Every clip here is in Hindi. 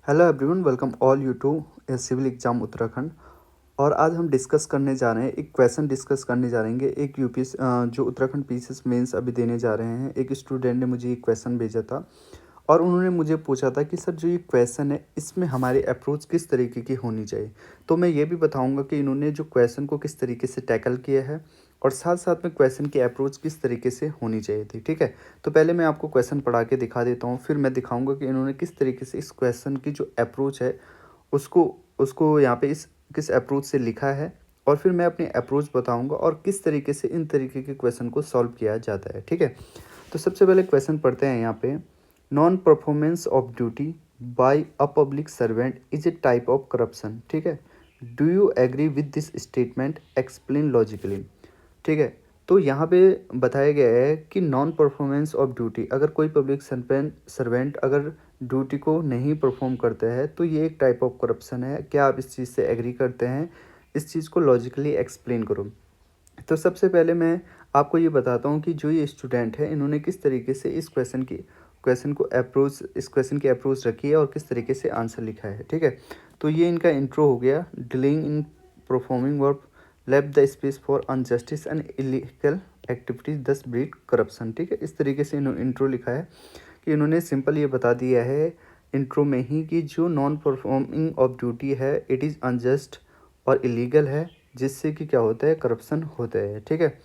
Hello everyone, welcome all you to civil exam Uttarakhand. और आज हम डिस्कस करने जा रहे हैं, एक क्वेश्चन डिस्कस करने जा रहे हैं। एक यूपीएस जो उत्तराखंड पीसीएस मेंस अभी देने जा रहे हैं, एक स्टूडेंट ने मुझे एक क्वेश्चन भेजा था और उन्होंने मुझे पूछा था कि सर जो ये क्वेश्चन है इसमें हमारी अप्रोच किस तरीके की होनी चाहिए। तो मैं ये भी बताऊंगा कि इन्होंने जो क्वेश्चन को किस तरीके से टैकल किया है और साथ साथ में क्वेश्चन की अप्रोच किस तरीके से होनी चाहिए थी। ठीक है, तो पहले मैं आपको क्वेश्चन पढ़ा के दिखा देता हूँ, फिर मैं दिखाऊंगा कि इन्होंने किस तरीके से इस क्वेश्चन की जो अप्रोच है उसको उसको यहाँ पे इस किस अप्रोच से लिखा है, और फिर मैं अपनी अप्रोच बताऊंगा और किस तरीके से इन तरीके के क्वेश्चन को सॉल्व किया जाता है। ठीक है, तो सबसे पहले क्वेश्चन पढ़ते हैं यहाँ पे। Non performance of duty by a public servant is a type of corruption. ठीक है, do you agree with this statement, explain logically. ठीक है, तो यहाँ पे बताया गया है कि नॉन परफॉर्मेंस ऑफ ड्यूटी, अगर कोई पब्लिक सर्वेंट अगर ड्यूटी को नहीं परफॉर्म करता है तो ये एक टाइप ऑफ करप्शन है। क्या आप इस चीज़ से एग्री करते हैं? इस चीज़ को लॉजिकली एक्सप्लेन करो। तो सबसे पहले मैं आपको ये बताता हूँ कि जो ये स्टूडेंट है इन्होंने किस तरीके से इस क्वेश्चन की अप्रोच रखी है और किस तरीके से आंसर लिखा है। ठीक है, तो ये इनका इंट्रो हो गया। Dealing in performing work left the space for injustice and illegal activities दस ब्रीड करप्शन। ठीक है, इस तरीके से इन्होंने इंट्रो लिखा है कि इन्होंने सिंपल ये बता दिया है इंट्रो में ही कि जो नॉन परफॉर्मिंग ऑफ ड्यूटी है इट इज़ अनजस्ट और इलीगल है, जिससे कि क्या होता है, करप्शन होता है। ठीक है,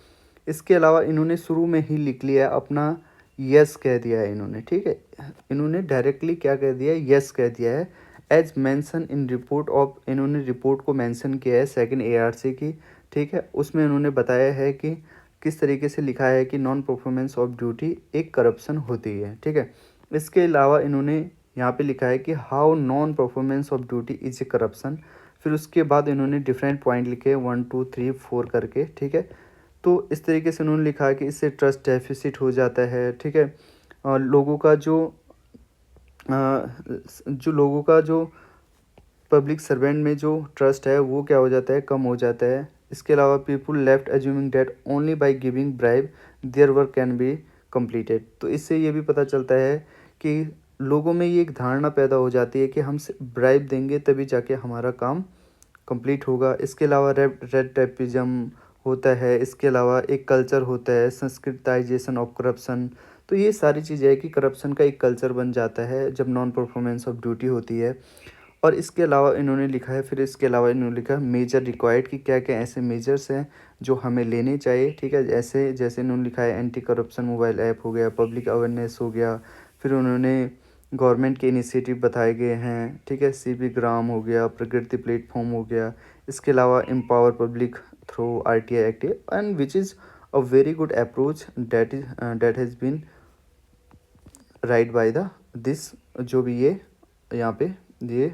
इसके अलावा इन्होंने शुरू में ही लिख लिया अपना यस कह दिया है इन्होंने। ठीक है, इन्होंने डायरेक्टली क्या कह दिया है, यस कह दिया है। As mention in report of, इन्होंने रिपोर्ट को मेंशन किया है सेकंड एआरसी की। ठीक है, उसमें इन्होंने बताया है कि किस तरीके से लिखा है कि नॉन परफॉर्मेंस ऑफ ड्यूटी एक करप्शन होती है। ठीक है, इसके अलावा इन्होंने यहाँ पे लिखा है कि how non performance of duty is a corruption. फिर उसके बाद इन्होंने डिफरेंट पॉइंट लिखे 1 2 3 4 करके। ठीक है, तो इस तरीके से उन्होंने लिखा है कि इससे ट्रस्ट डेफिसिट हो जाता है। ठीक है, लोगों का जो पब्लिक सर्वेंट में जो ट्रस्ट है वो क्या हो जाता है, कम हो जाता है। इसके अलावा people left assuming that only by giving bribe their work can be completed. तो इससे ये भी पता चलता है कि लोगों में ये एक धारणा पैदा हो जाती है कि हम ब्राइब देंगे तभी जाके हमारा काम कंप्लीट होगा। इसके अलावा रेड टेपिज्म होता है। इसके अलावा एक कल्चर होता है संस्कृताइजेशन ऑफ करप्शन। तो ये सारी चीज़ें है कि करप्शन का एक कल्चर बन जाता है जब नॉन परफॉर्मेंस ऑफ ड्यूटी होती है। और इसके अलावा इन्होंने लिखा है, फिर इसके अलावा इन्होंने लिखा मेजर रिक्वायर्ड कि क्या क्या ऐसे मेजर्स हैं जो हमें लेने चाहिए। ठीक है, जैसे जैसे इन्होंने लिखा है एंटी करप्शन मोबाइल ऐप हो गया, पब्लिक अवेयरनेस हो गया। फिर उन्होंने गवर्नमेंट के इनिशिएटिव बताए गए हैं। ठीक है, सीबी ग्राम हो गया, प्रगति प्लेटफॉर्म हो गया। इसके अलावा empower public through RTI act and which is a very good approach that has been right by the this, जो भी ये यहाँ पे ये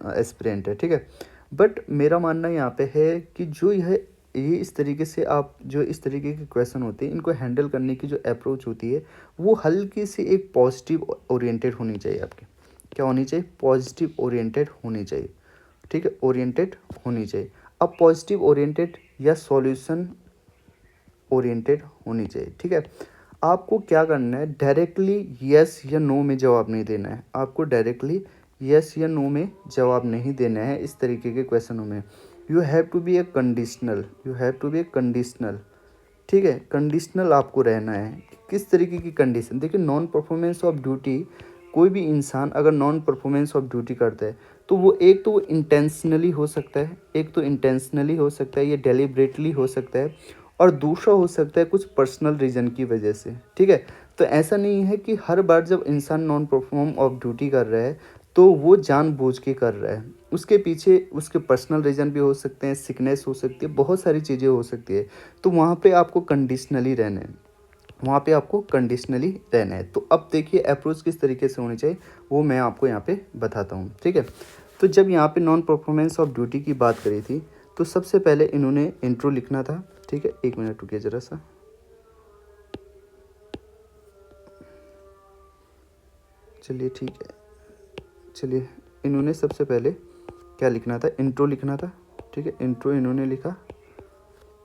एस्पिरेंट है। ठीक है, बट मेरा मानना यहाँ पे है कि जो ये इस तरीके से आप जो इस तरीके के क्वेश्चन होते हैं इनको हैंडल करने की जो अप्रोच होती है वो हल्की सी एक पॉजिटिव ओरिएंटेड होनी चाहिए आपकी। क्या होनी चाहिए? पॉजिटिव ओरिएंटेड होनी चाहिए। ठीक है, ओरिएंटेड होनी चाहिए। अब पॉजिटिव ओरिएंटेड या सॉल्यूशन ओरिएंटेड होनी चाहिए। ठीक है, आपको क्या करना है, डायरेक्टली यस या नो में जवाब नहीं देना है। आपको डायरेक्टली यस या नो में जवाब नहीं देना है इस तरीके के क्वेश्चनों में। You have to be a conditional, you have to be a conditional. ठीक है, कंडीशनल आपको रहना है। किस तरीके की कंडीशन? देखिए, नॉन परफॉर्मेंस ऑफ ड्यूटी, कोई भी इंसान अगर नॉन परफॉर्मेंस ऑफ ड्यूटी करता है तो वो एक तो वो इंटेंशनली हो सकता है, एक तो इंटेंशनली हो सकता है, ये डेलिबरेटली हो सकता है, और दूसरा हो सकता है कुछ पर्सनल रीज़न की वजह से। ठीक है, तो ऐसा नहीं है कि हर बार जब इंसान नॉन परफॉर्म ऑफ ड्यूटी कर रहा है तो वो जानबूझ के कर रहा है। उसके पीछे उसके पर्सनल रीज़न भी हो सकते हैं, सिकनेस हो सकती है, बहुत सारी चीज़ें हो सकती है। तो वहाँ पे आपको कंडीशनली रहना है, वहाँ पे आपको कंडीशनली रहना है। तो अब देखिए अप्रोच किस तरीके से होनी चाहिए वो मैं आपको यहाँ पे बताता हूँ। ठीक है, तो जब यहाँ पे नॉन परफॉर्मेंस ऑफ ड्यूटी की बात करी थी तो सबसे पहले इन्होंने इंट्रो लिखना था। ठीक है, एक मिनट रुकिए ज़रा सा। चलिए ठीक है, चलिए इन्होंने सबसे पहले क्या लिखना था, इंट्रो लिखना था। ठीक है, इंट्रो इन्होंने लिखा।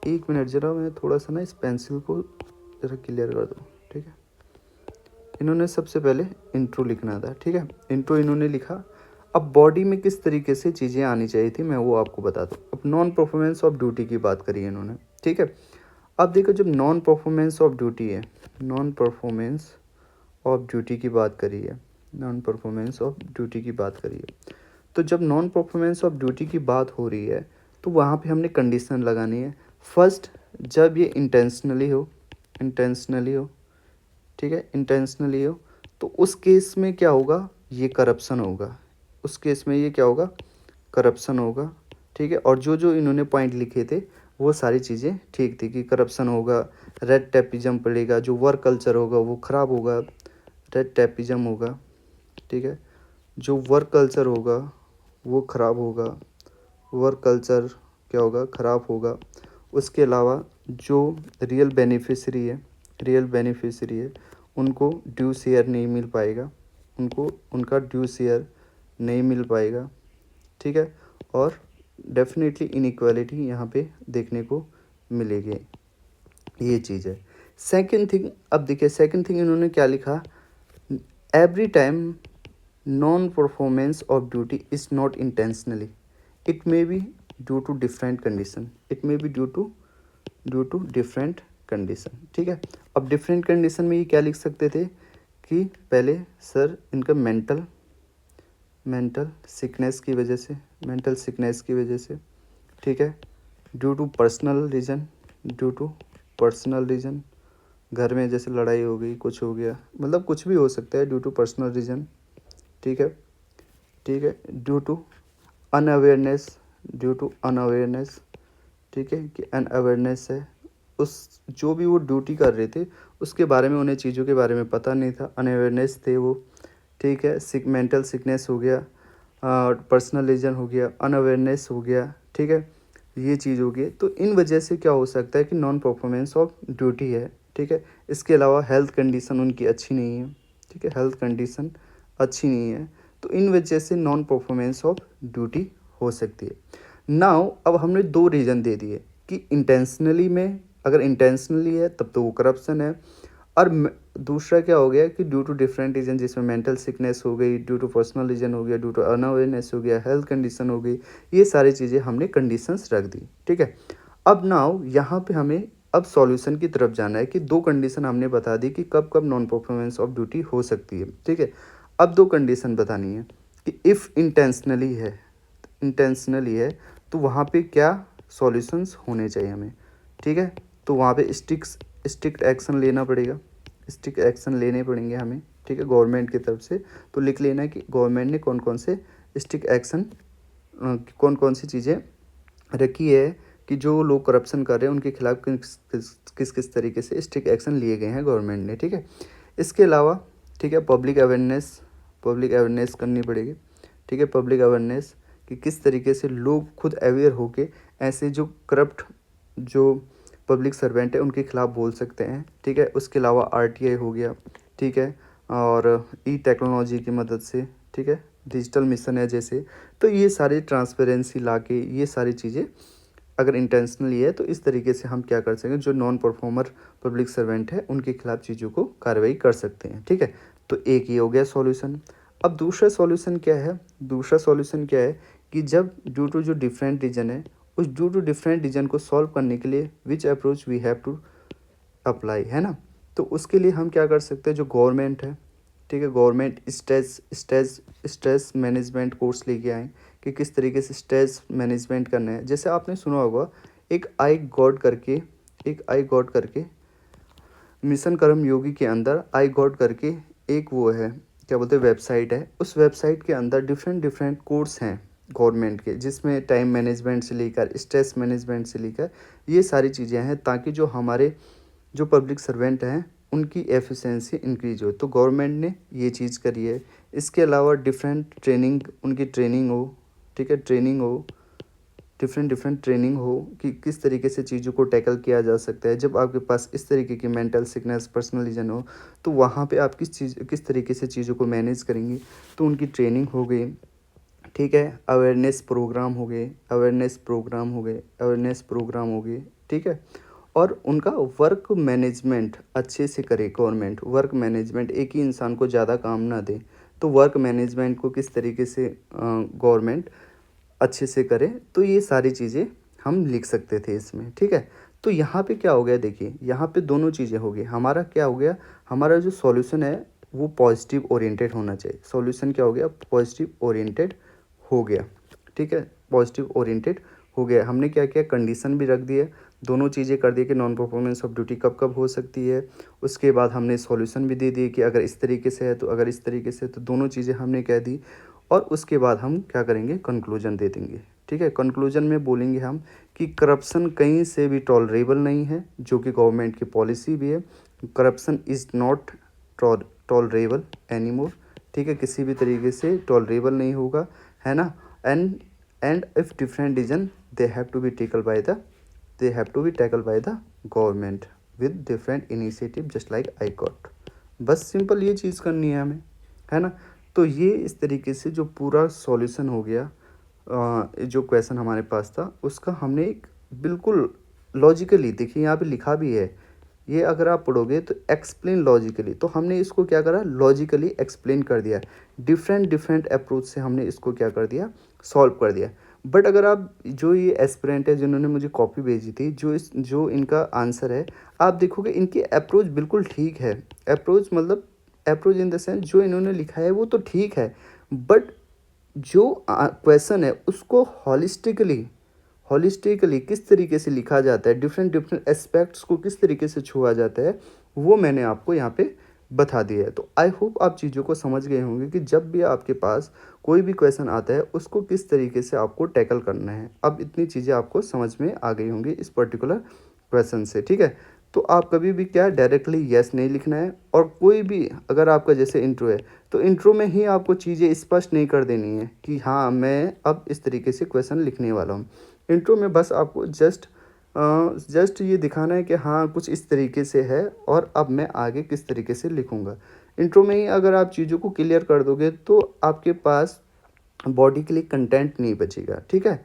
एक मिनट ज़रा, मैं थोड़ा सा ना इस पेंसिल को ज़रा क्लियर कर दूँ। ठीक है, इन्होंने सबसे पहले इंट्रो लिखना था। ठीक है, इंट्रो इन्होंने लिखा। अब बॉडी में किस तरीके से चीज़ें आनी चाहिए थी मैं वो आपको बताता हूँ। अब नॉन परफॉर्मेंस ऑफ ड्यूटी की बात करी है इन्होंने, ठीक है। अब देखो जब नॉन परफॉर्मेंस ऑफ ड्यूटी है, नॉन परफॉर्मेंस ऑफ ड्यूटी की बात करी है, नॉन परफॉर्मेंस ऑफ ड्यूटी की बात करी है, तो जब नॉन परफॉर्मेंस ऑफ ड्यूटी की बात हो रही है तो वहाँ पे हमने कंडीशन लगानी है। फर्स्ट, जब ये इंटेंशनली हो, इंटेंशनली हो, ठीक है, इंटेंशनली हो, तो उस केस में क्या होगा, ये करप्शन होगा। उस केस में ये क्या होगा, करप्शन होगा, ठीक है। और जो जो इन्होंने पॉइंट लिखे थे वो सारी चीज़ें ठीक थी कि करप्शन होगा, रेड टैपिज्म पड़ेगा, जो वर्क कल्चर होगा वो ख़राब होगा, रेड टैपिज्म होगा, ठीक है। जो वर्क कल्चर होगा वो ख़राब होगा, वर्क कल्चर क्या होगा, ख़राब होगा। उसके अलावा जो रियल बेनिफिशरी है, रियल बेनिफिशरी है, उनको ड्यू शेयर नहीं मिल पाएगा, उनको उनका ड्यू शेयर नहीं मिल पाएगा, ठीक है। और डेफिनेटली इनइक्वालिटी यहाँ पे देखने को मिलेगी, ये चीज़ है। सेकंड थिंग, अब देखिए सेकंड थिंग इन्होंने क्या लिखा, every time non performance of duty is not intentionally, it may be due to different condition, it may be due to different condition, ठीक है। अब डिफरेंट कंडीशन में ये क्या लिख सकते थे कि पहले सर इनका मेंटल सिकनेस की वजह से, मेंटल सिकनेस की वजह से, ठीक है, due to personal reason, due to personal reason, घर में जैसे लड़ाई हो गई, कुछ हो गया, मतलब कुछ भी हो सकता है, ड्यू टू पर्सनल रीज़न, ठीक है, ठीक है, due to unawareness, due to unawareness, ठीक है, कि अनअवेयरनेस है, उस जो भी वो ड्यूटी कर रहे थे उसके बारे में उन्हें चीज़ों के बारे में पता नहीं था, अनअवेयरनेस थे वो, ठीक है। मेंटल सिकनेस हो गया, पर्सनल रीजन हो गया, अनअवेयरनेस हो गया, ठीक है, ये चीज़ हो गई। तो इन वजह से क्या हो सकता है कि नॉन परफॉर्मेंस ऑफ ड्यूटी है, ठीक है। इसके अलावा हेल्थ कंडीशन उनकी अच्छी नहीं है, ठीक है, हेल्थ कंडीशन अच्छी नहीं है, तो इन वजह से नॉन परफॉर्मेंस ऑफ ड्यूटी हो सकती है। नाउ अब हमने दो रीज़न दे दिए कि इंटेंशनली में, अगर इंटेंशनली है तब तो वो करप्शन है, और दूसरा क्या हो गया कि ड्यू टू डिफरेंट रीजन, जिसमें मेंटल सिकनेस हो गई, ड्यू टू पर्सनल रीजन हो गया, ड्यू टू अनअवेयरनेस हो गया, हेल्थ कंडीशन हो गई, ये सारी चीज़ें हमने कंडीशंस रख दी, ठीक है। अब नाउ यहाँ पे हमें अब सॉल्यूशन की तरफ जाना है कि दो कंडीशन हमने बता दी कि कब कब नॉन परफॉर्मेंस ऑफ ड्यूटी हो सकती है, ठीक है। अब दो कंडीशन बतानी है कि इफ़ इंटेंशनली है, इंटेंशनली है, तो वहाँ पे क्या सॉल्यूशंस होने चाहिए हमें, ठीक है। तो वहाँ पे स्ट्रिक्ट एक्शन लेना पड़ेगा, स्ट्रिक्ट एक्शन लेने पड़ेंगे हमें, ठीक है, गवर्नमेंट की तरफ से। तो लिख लेना है कि गवर्नमेंट ने कौन कौन से स्ट्रिक्ट एक्शन, कौन कौन सी चीज़ें रखी है कि जो लोग करप्शन कर रहे हैं उनके खिलाफ किस किस तरीके से स्ट्रिक्ट एक्शन लिए गए हैं गवर्नमेंट ने, ठीक है। इसके अलावा, ठीक है, पब्लिक अवेयरनेस करनी पड़ेगी, ठीक है, पब्लिक अवेयरनेस कि किस तरीके से लोग खुद अवेयर होके ऐसे जो करप्ट जो पब्लिक सर्वेंट है उनके खिलाफ बोल सकते हैं, ठीक है। उसके अलावा आरटीआई हो गया, ठीक है, और ई टेक्नोलॉजी की मदद से, ठीक है, डिजिटल मिशन है जैसे, तो ये सारी ट्रांसपेरेंसी ला के ये सारी चीज़ें अगर इंटेंशनली है तो इस तरीके से हम क्या कर सकते हैं, जो नॉन परफॉर्मर पब्लिक सर्वेंट है उनके खिलाफ चीज़ों को कार्रवाई कर सकते हैं, ठीक है। तो एक ये हो गया सॉल्यूशन। अब दूसरा सॉल्यूशन क्या है, दूसरा सॉल्यूशन क्या है कि जब ड्यू टू जो डिफरेंट रीजन है, उस ड्यू टू डिफरेंट रीजन को सॉल्व करने के लिए which approach we have to apply, है ना। तो उसके लिए हम क्या कर सकते हैं, जो गवर्नमेंट है, ठीक है, गवर्नमेंट स्ट्रेस मैनेजमेंट कोर्स लेके आए कि किस तरीके से स्ट्रेस मैनेजमेंट करना है। जैसे आपने सुना होगा एक आई गॉड करके मिशन कर्म योगी के अंदर आई गॉड करके एक वो है, क्या बोलते हैं, वेबसाइट है। उस वेबसाइट के अंदर डिफरेंट डिफरेंट कोर्स हैं गवर्नमेंट के, जिसमें टाइम मैनेजमेंट से लेकर स्ट्रेस मैनेजमेंट से लेकर ये सारी चीज़ें हैं, ताकि जो हमारे जो पब्लिक सर्वेंट हैं उनकी एफिशिएंसी इंक्रीज हो। तो गवर्नमेंट ने ये चीज़ करी है। इसके अलावा डिफरेंट ट्रेनिंग, उनकी ट्रेनिंग हो, ठीक है, ट्रेनिंग हो, डिफरेंट ट्रेनिंग हो कि किस तरीके से चीज़ों को टैकल किया जा सकता है। जब आपके पास इस तरीके की मेंटल सिकनेस, पर्सनल रीजन हो, तो वहाँ पे आप किस तरीके से चीज़ों को मैनेज करेंगे, तो उनकी ट्रेनिंग हो गई, ठीक है, अवेयरनेस प्रोग्राम हो गए, अवेयरनेस प्रोग्राम हो गए, ठीक है। और उनका वर्क मैनेजमेंट अच्छे से करे गवर्नमेंट, वर्क मैनेजमेंट, एक ही इंसान को ज़्यादा काम ना दे, तो वर्क मैनेजमेंट को किस तरीके से गवर्नमेंट अच्छे से करे, तो ये सारी चीज़ें हम लिख सकते थे इसमें, ठीक है। तो यहाँ पे क्या हो गया, देखिए यहाँ पे दोनों चीज़ें हो गई, हमारा क्या हो गया, हमारा जो सॉल्यूशन है वो पॉजिटिव ओरिएंटेड होना चाहिए। सॉल्यूशन क्या हो गया, पॉजिटिव ओरिएंटेड हो गया, ठीक है, पॉजिटिव ओरिएंटेड हो गया। हमने क्या किया, कंडीशन भी रख दिए, दोनों चीज़ें कर दी कि नॉन परफॉर्मेंस ऑफ ड्यूटी कब कब हो सकती है। उसके बाद हमने सॉल्यूशन भी दे दिए कि अगर इस तरीके से है तो, अगर इस तरीके से, तो दोनों चीज़ें हमने कह दी। और उसके बाद हम क्या करेंगे, कंक्लूजन दे देंगे, ठीक है। कंक्लूजन में बोलेंगे हम कि करप्शन कहीं से भी टॉलरेबल नहीं है, जो कि गवर्नमेंट की पॉलिसी भी है। Corruption is not tolerable any more, ठीक है, किसी भी तरीके से टॉलरेबल नहीं होगा, है ना। And if different reason they have to be tackle by the government with different initiative just like I caught. बस सिंपल ये चीज़ करनी है हमें, है ना। तो ये इस तरीके से जो पूरा सॉल्यूशन हो गया, जो क्वेश्चन हमारे पास था उसका हमने एक बिल्कुल लॉजिकली, देखिए यहाँ पे लिखा भी है, ये अगर आप पढ़ोगे तो एक्सप्लेन लॉजिकली, तो हमने इसको क्या करा, लॉजिकली एक्सप्लेन कर दिया। डिफरेंट डिफरेंट अप्रोच से हमने इसको क्या कर दिया, सॉल्व कर दिया। बट अगर आप, जो ये एस्पिरेंट है जिन्होंने मुझे कॉपी भेजी थी, जो इनका आंसर है, आप देखोगे इनकी अप्रोच बिल्कुल ठीक है। अप्रोच मतलब अप्रोच इन द सेंस जो इन्होंने लिखा है वो तो ठीक है, बट जो क्वेश्चन है उसको हॉलिस्टिकली किस तरीके से लिखा जाता है, डिफरेंट डिफरेंट एस्पेक्ट्स को किस तरीके से छुआ जाता है, वो मैंने आपको यहाँ पे बता दिया है। तो आई होप आप चीज़ों को समझ गए होंगे कि जब भी आपके पास कोई भी क्वेश्चन आता है उसको किस तरीके से आपको टैकल करना है। अब इतनी चीज़ें आपको समझ में आ गई होंगी इस पर्टिकुलर क्वेश्चन से, ठीक है। तो आप कभी भी क्या डायरेक्टली यस नहीं लिखना है, और कोई भी अगर आपका जैसे इंट्रो है तो इंट्रो में ही आपको चीज़ें स्पष्ट नहीं कर देनी है कि हाँ मैं अब इस तरीके से क्वेश्चन लिखने वाला हूँ। इंट्रो में बस आपको जस्ट ये दिखाना है कि हाँ कुछ इस तरीके से है और अब मैं आगे किस तरीके से लिखूँगा। इंट्रो में ही अगर आप चीज़ों को क्लियर कर दोगे तो आपके पास बॉडी के लिए कंटेंट नहीं बचेगा, ठीक है।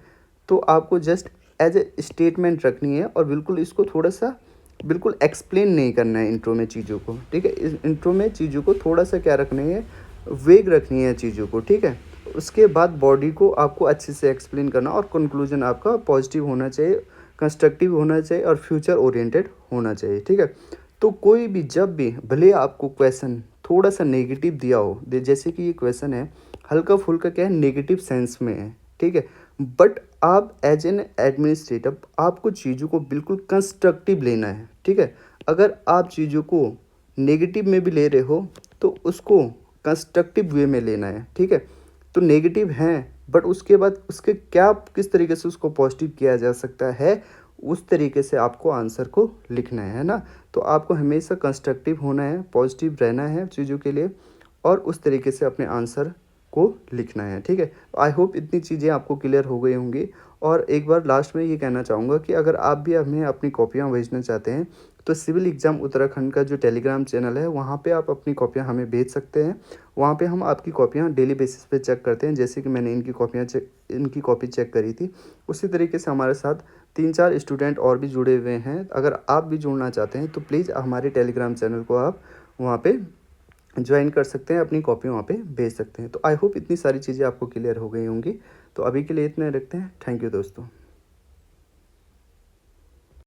तो आपको जस्ट एज ए स्टेटमेंट रखनी है और बिल्कुल इसको थोड़ा सा बिल्कुल एक्सप्लेन नहीं करना है इंट्रो में चीज़ों को, ठीक है। इस इंट्रो में चीज़ों को थोड़ा सा क्या रखनी है, वेग रखनी है चीज़ों को, ठीक है। उसके बाद बॉडी को आपको अच्छे से एक्सप्लेन करना, और कंक्लूजन आपका पॉजिटिव होना चाहिए, कंस्ट्रक्टिव होना चाहिए और फ्यूचर ओरिएंटेड होना चाहिए, ठीक है। तो कोई भी जब भी भले आपको क्वेश्चन थोड़ा सा नेगेटिव दिया हो, जैसे कि ये क्वेश्चन है हल्का फुल्का क्या है, नेगेटिव सेंस में है, ठीक है, बट आप एज एन एडमिनिस्ट्रेटर आपको चीज़ों को बिल्कुल कंस्ट्रक्टिव लेना है, ठीक है। अगर आप चीज़ों को नेगेटिव में भी ले रहे हो तो उसको कंस्ट्रक्टिव वे में लेना है, ठीक है। तो नेगेटिव हैं बट उसके बाद उसके क्या किस तरीके से उसको पॉजिटिव किया जा सकता है, उस तरीके से आपको आंसर को लिखना है ना। तो आपको हमेशा कंस्ट्रक्टिव होना है, पॉजिटिव रहना है चीज़ों के लिए, और उस तरीके से अपने आंसर को लिखना है, ठीक है। आई होप इतनी चीज़ें आपको क्लियर हो गई होंगी। और एक बार लास्ट में ये कहना चाहूँगा कि अगर आप भी हमें अपनी कॉपियाँ भेजना चाहते हैं तो सिविल एग्ज़ाम उत्तराखंड का जो टेलीग्राम चैनल है वहाँ पे आप अपनी कॉपियाँ हमें भेज सकते हैं। वहाँ पे हम आपकी कॉपियाँ डेली बेसिस पे चेक करते हैं, जैसे कि मैंने इनकी कॉपी चेक करी थी, उसी तरीके से हमारे साथ 3-4 स्टूडेंट और भी जुड़े हुए हैं। अगर आप भी जुड़ना चाहते हैं तो प्लीज़ हमारे टेलीग्राम चैनल को आप वहाँ पे ज्वाइन कर सकते हैं, अपनी कॉपी वहाँ पे भेज सकते हैं। तो आई होप इतनी सारी चीज़ें आपको क्लियर हो गई होंगी। तो अभी के लिए इतने रखते हैं। थैंक यू दोस्तों।